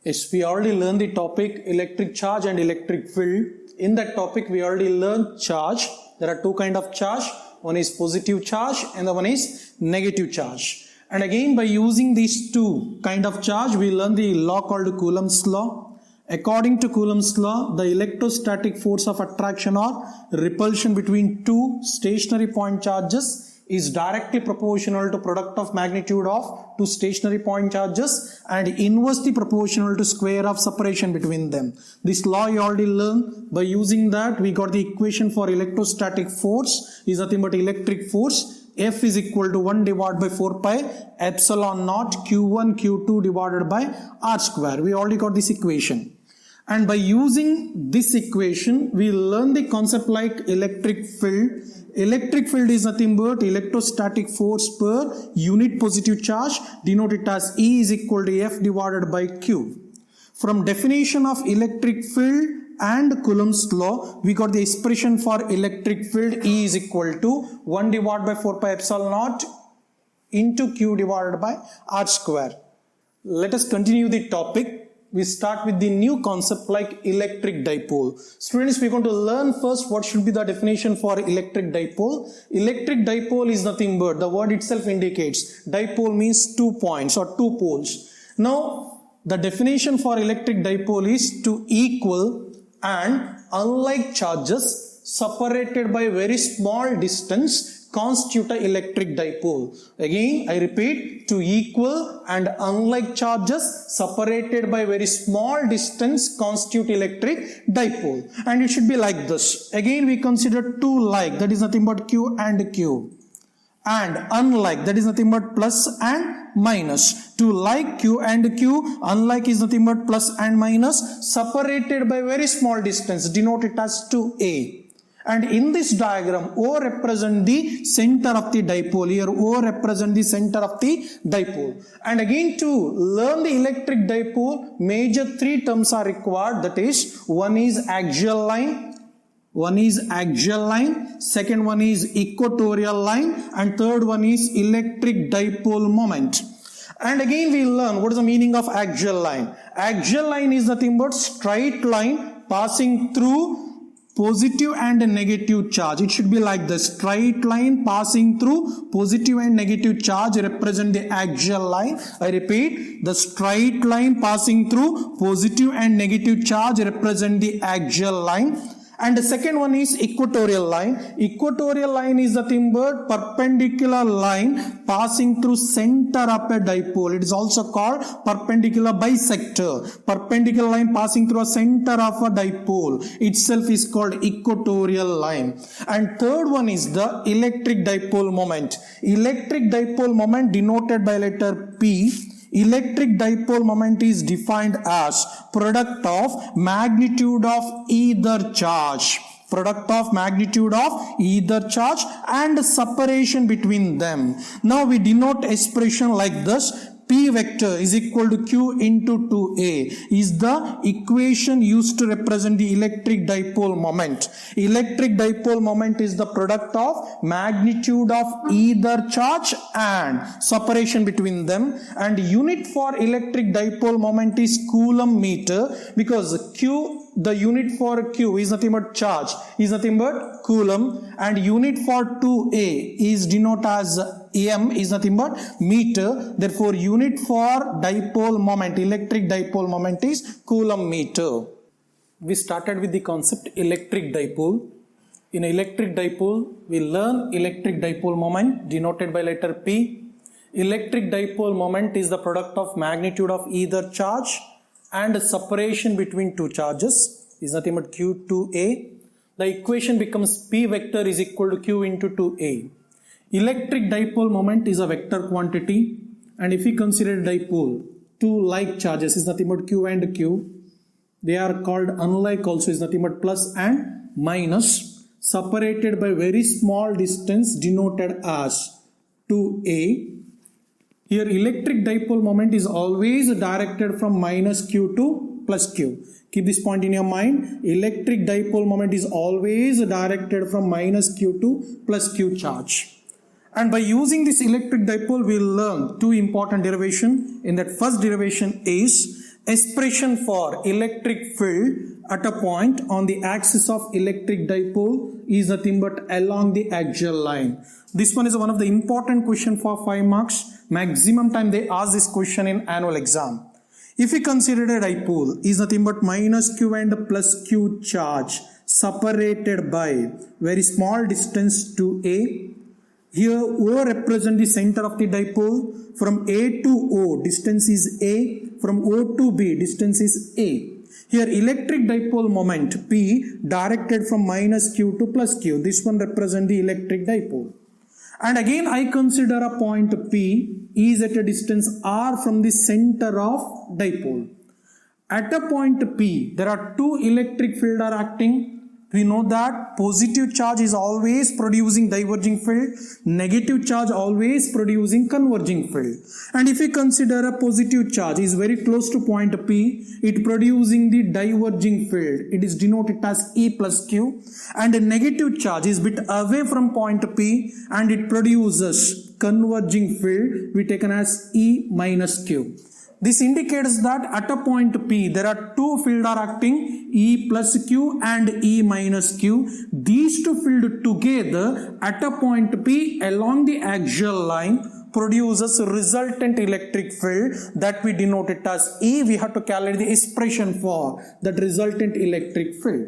Yes, we already learned the topic electric charge and electric field. In that topic, we already learned charge. There are two kinds of charge. One is positive charge and the one is negative charge. And again, by using these two kinds of charge, we learn the law called Coulomb's law. According to Coulomb's law, the electrostatic force of attraction or repulsion between two stationary point charges is directly proportional to product of magnitude of two stationary point charges and inversely proportional to square of separation between them. This law you already learned. By using that, we got the equation for electrostatic force is nothing but electric force. F is equal to 1 divided by 4 pi epsilon naught Q1 Q2 divided by R square. We already got this equation. And by using this equation, we learn the concept like electric field. Electric field is nothing but electrostatic force per unit positive charge, denoted as E is equal to F divided by Q. From definition of electric field and Coulomb's law, we got the expression for electric field E is equal to 1 divided by 4 pi epsilon naught into Q divided by R square. Let us continue the topic. We start with the new concept like electric dipole. Students, we're going to learn first what should be the definition for electric dipole. Electric dipole is nothing but, the word itself indicates, dipole means 2 points or 2 poles. Now, the definition for electric dipole is to equal and unlike charges separated by very small distance constitute an electric dipole. Again, I repeat, to equal and unlike charges separated by very small distance constitute electric dipole. And it should be like this. Again, we consider two like, that is nothing but Q and Q. And unlike, that is nothing but plus and minus. To like Q and Q, unlike is nothing but plus and minus, separated by very small distance, denoted as 2A. And in this diagram, O represent the center of the dipole. Here, O represent the center of the dipole. And again, to learn the electric dipole, major three terms are required. That is, one is axial line, second one is equatorial line, and third one is electric dipole moment. And again, we learn what is the meaning of axial line. Axial line is nothing but straight line passing through positive and negative charge. It should be like the straight line passing through positive and negative charge represent the axial line. I repeat, the straight line passing through positive and negative charge represent the axial line. And the second one is equatorial line. Equatorial line is nothing but perpendicular line passing through center of a dipole. It is also called perpendicular bisector. Perpendicular line passing through a center of a dipole itself is called equatorial line. And third one is the electric dipole moment. Electric dipole moment denoted by letter P. Electric dipole moment is defined as product of magnitude of either charge. Product of magnitude of either charge and separation between them. Now we denote expression like this. P vector is equal to Q into 2A is the equation used to represent the electric dipole moment. Electric dipole moment is the product of magnitude of either charge and separation between them. And unit for electric dipole moment is Coulomb meter, because Q, the unit for Q is nothing but charge, is nothing but Coulomb, and unit for 2A is denoted as M is nothing but meter. Therefore, unit for dipole moment, electric dipole moment is Coulomb meter. We started with the concept electric dipole. In electric dipole, we learn electric dipole moment denoted by letter P. Electric dipole moment is the product of magnitude of either charge and separation between two charges is nothing but Q2A. The equation becomes P vector is equal to Q into 2A. Electric dipole moment is a vector quantity, and if we consider dipole, two like charges is nothing but Q and Q. They are called unlike also is nothing but plus and minus, separated by very small distance denoted as 2A. Here electric dipole moment is always directed from minus Q to plus Q. Keep this point in your mind. Electric dipole moment is always directed from minus Q to plus Q charge. And by using this electric dipole, we will learn two important derivations. In that first derivation is expression for electric field at a point on the axis of electric dipole is nothing but along the axial line. This one is one of the important question for 5 marks. Maximum time they ask this question in annual exam. If we consider a dipole is nothing but minus q and plus q charge separated by very small distance to A. Here O represents the center of the dipole. From A to O distance is A. From O to B distance is A. Here electric dipole moment P directed from minus Q to plus Q. This one represents the electric dipole. And again I consider a point P is at a distance R from the center of dipole. At a point P there are two electric fields are acting. We know that positive charge is always producing diverging field, negative charge always producing converging field. And if we consider a positive charge is very close to point P, it producing the diverging field. It is denoted as E plus Q. And a negative charge is bit away from point P and it produces converging field, we taken as E minus Q. This indicates that at a point P there are two fields are acting, E plus Q and E minus Q. These two fields together at a point P along the axial line produces resultant electric field that we denote it as E. We have to calculate the expression for that resultant electric field.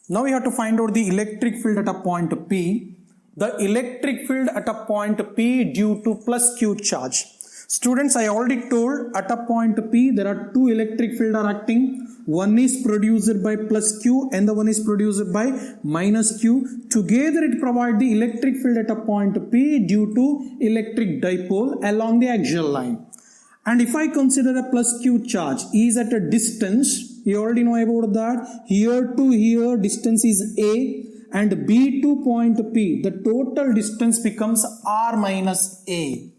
Now we have to find out the electric field at a point P. The electric field at a point P due to plus Q charge. Students, I already told at a point P there are two electric fields are acting. One is produced by plus Q and the one is produced by minus Q. Together it provides the electric field at a point P due to electric dipole along the axial line. And if I consider a plus Q charge is at a distance, you already know about that. Here to here distance is A and B to point P. The total distance becomes R minus A.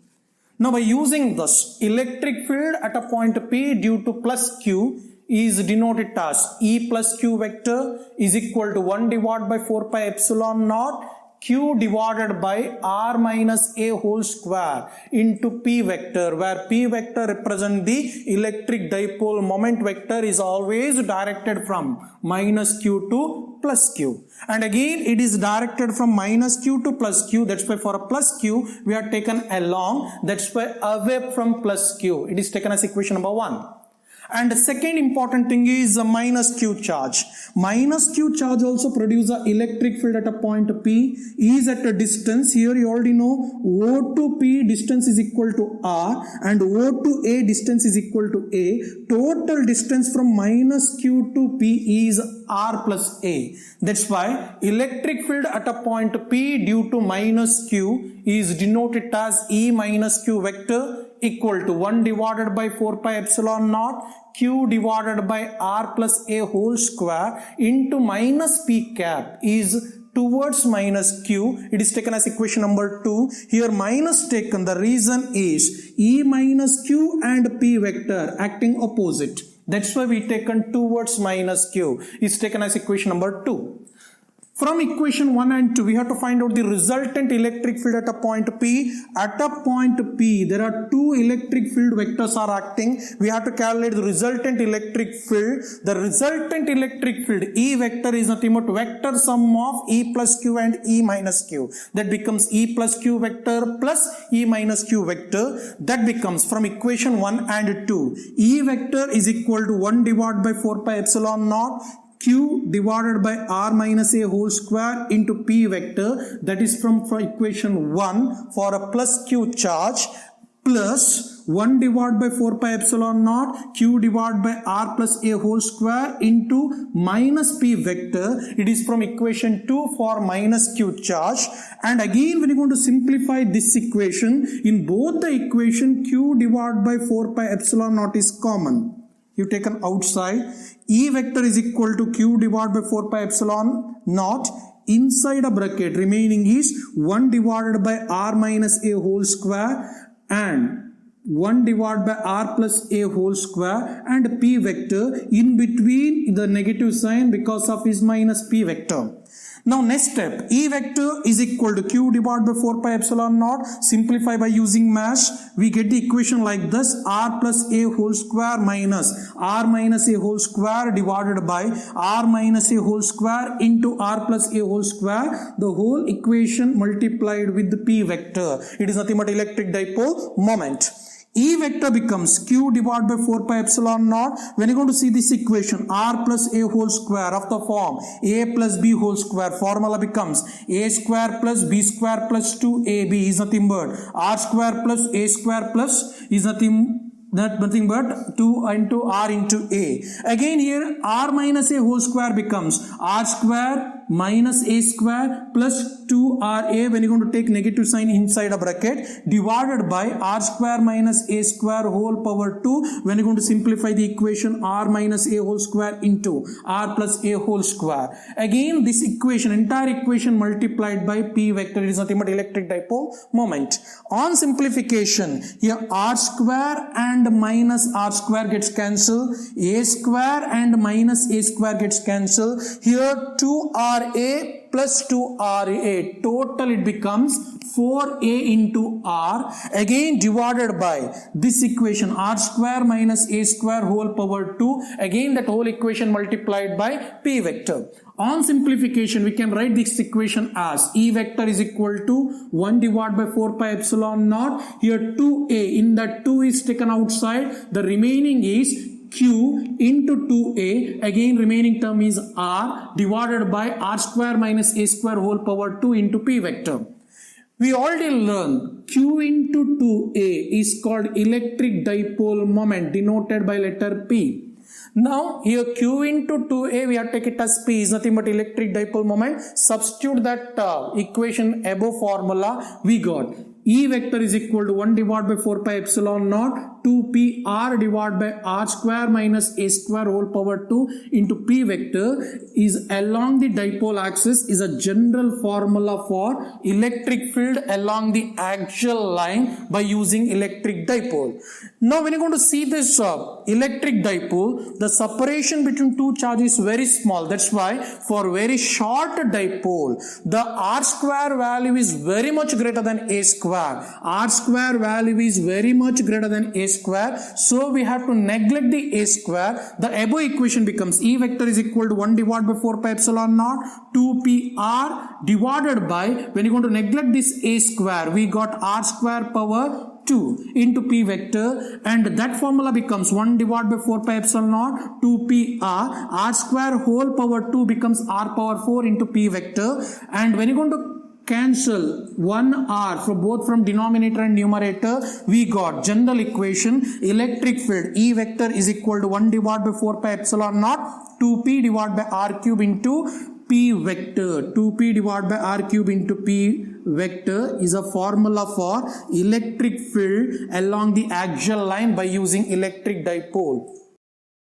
Now by using this, electric field at a point P due to plus Q is denoted as E plus Q vector is equal to 1 divided by 4 pi epsilon naught Q divided by R minus A whole square into P vector, where P vector represents the electric dipole moment vector is always directed from minus Q to plus Q. And again it is directed from minus Q to plus Q. That's why for a plus Q we are taken along. That's why away from plus Q. It is taken as equation number 1. And the second important thing is a minus Q charge. Minus Q charge also produces an electric field at a point P is at a distance. Here you already know O to P distance is equal to R and O to A distance is equal to A. Total distance from minus Q to P is R plus A. That's why electric field at a point P due to minus Q is denoted as E minus Q vector equal to 1 divided by 4 pi epsilon naught Q divided by R plus A whole square into minus P cap is towards minus Q. It is taken as equation number 2. Here minus taken, the reason is E minus Q and P vector acting opposite. That's why we taken towards minus Q. Is taken as equation number 2. From equation 1 and 2, we have to find out the resultant electric field at a point P. At a point P, there are two electric field vectors are acting. We have to calculate the resultant electric field. The resultant electric field, E vector, is nothing but vector sum of E plus Q and E minus Q. That becomes E plus Q vector plus E minus Q vector. That becomes from equation 1 and 2. E vector is equal to 1 divided by 4 pi epsilon naught Q divided by R minus A whole square into P vector, that is from equation 1 for a plus Q charge, plus 1 divided by 4 pi epsilon naught Q divided by R plus A whole square into minus P vector. It is from equation 2 for minus Q charge. And again when you are going to simplify this equation, in both the equation Q divided by 4 pi epsilon naught is common. You taken outside. E vector is equal to Q divided by 4 pi epsilon naught. Inside a bracket remaining is 1 divided by R minus A whole square and 1 divided by R plus A whole square and P vector in between the negative sign because of his minus P vector. Now next step, E vector is equal to Q divided by 4 pi epsilon naught. Simplify by using mass. We get the equation like this: R plus A whole square minus R minus A whole square divided by R minus A whole square into R plus A whole square. The whole equation multiplied with the P vector. It is nothing but electric dipole moment. E vector becomes Q divided by 4 pi epsilon naught. When you're going to see this equation, R plus A whole square of the form A plus B whole square, formula becomes A square plus B square plus 2AB is nothing but R square plus A square plus is nothing but 2 into R into A. Again here R minus A whole square becomes R square minus A square plus 2RA, when you're going to take negative sign inside a bracket, divided by R square minus A square whole power 2, when you're going to simplify the equation R minus A whole square into R plus A whole square. Again this equation, entire equation multiplied by P vector, it is nothing but electric dipole moment. On simplification, here R square and minus R square gets cancelled, A square and minus A square gets cancelled. Here 2RA plus 2RA, total it becomes 4A into R, again divided by this equation R square minus A square whole power 2, again that whole equation multiplied by P vector. On simplification, we can write this equation as E vector is equal to 1 divided by 4 pi epsilon naught. Here 2A, in that 2 is taken outside, the remaining is Q into 2A, again remaining term is R divided by R square minus A square whole power 2 into P vector. We already learned Q into 2A is called electric dipole moment denoted by letter P. Now here Q into 2A we have to take it as P is nothing but electric dipole moment. Substitute that equation above formula, we got E vector is equal to 1 divided by 4 pi epsilon naught 2p R divided by R square minus A square whole power 2 into P vector is along the dipole axis is a general formula for electric field along the axial line by using electric dipole. Now when you're going to see this electric dipole, the separation between two charges is very small. That's why for very short dipole, the R square value is very much greater than A square. R square value is very much greater than A square. So we have to neglect the A square. The above equation becomes E vector is equal to 1 divided by 4 pi epsilon naught 2pr divided by, when you're going to neglect this A square, we got R square power 2 into P vector, and that formula becomes 1 divided by 4 pi epsilon naught 2pr R square whole power 2 becomes R power 4 into P vector, and when you're going to cancel 1 R from both from denominator and numerator, we got general equation electric field E vector is equal to 1 divided by 4 pi epsilon naught 2p divided by R cube into P vector. 2p divided by R cube into P vector is a formula for electric field along the axial line by using electric dipole.